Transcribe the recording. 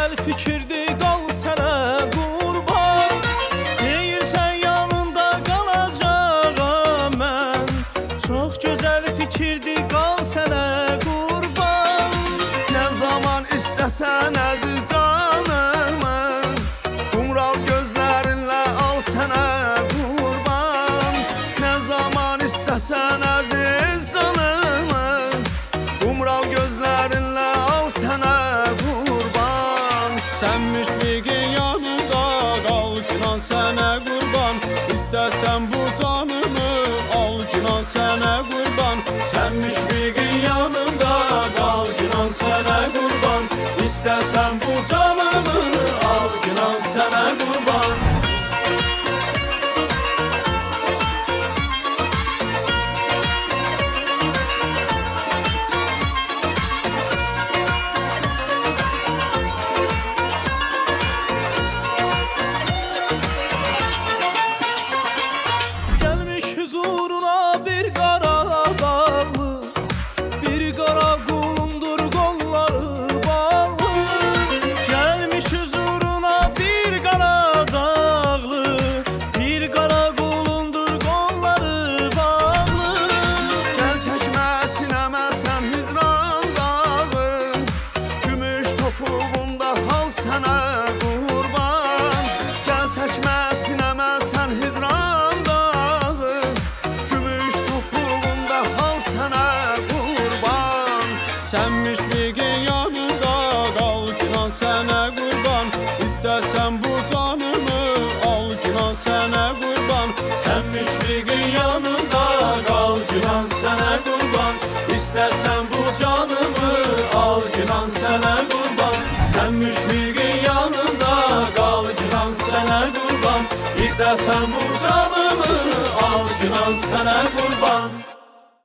gözəl fikirdi, qal sənə qurban. Deyirsən yanında qalacağam mən, çox gözəl fikirdi, qal sənə qurban. Nə zaman istəsən əziz canımı, qumral gözlərinlə al sənə qurban. Nə zaman istəsən əziz canımı, qumral gözlərinlə al sənə qurban. Sən müşfiqin yanında qal, günan sənə qurban. İstəsən bu canımı al, günan sənə qurban. Sən müşfiqin yanında qal, günan sənə qurban. İstəsən bu canımı al, günan sənə qurban. Huzuruna bir qara dağlı, bir qara qulundur qolları bağlı. Gəlmiş huzuruna bir qara dağlı, bir qara qulundur qolları bağlı. Gəl çəkmə sinəmə sən hicran dağı, gümüş topuğunda hal sənə qurban. Gəl çəkmə sinəmə sən hicran dağı, gümüş topuğunda hal sənə qurban. Sən müşfiqin yanında qal, günan sənə qurban. İstəsən bu canımı al, günan sənə qurban. Sən müşfiqin yanında qal, günan sənə qurban. İstəsən bu canımı al, günan sənə qurban. Sən müşfiqin yanında qal, günan sənə qurban. İstəsən bu canımı al, günan sənə qurban.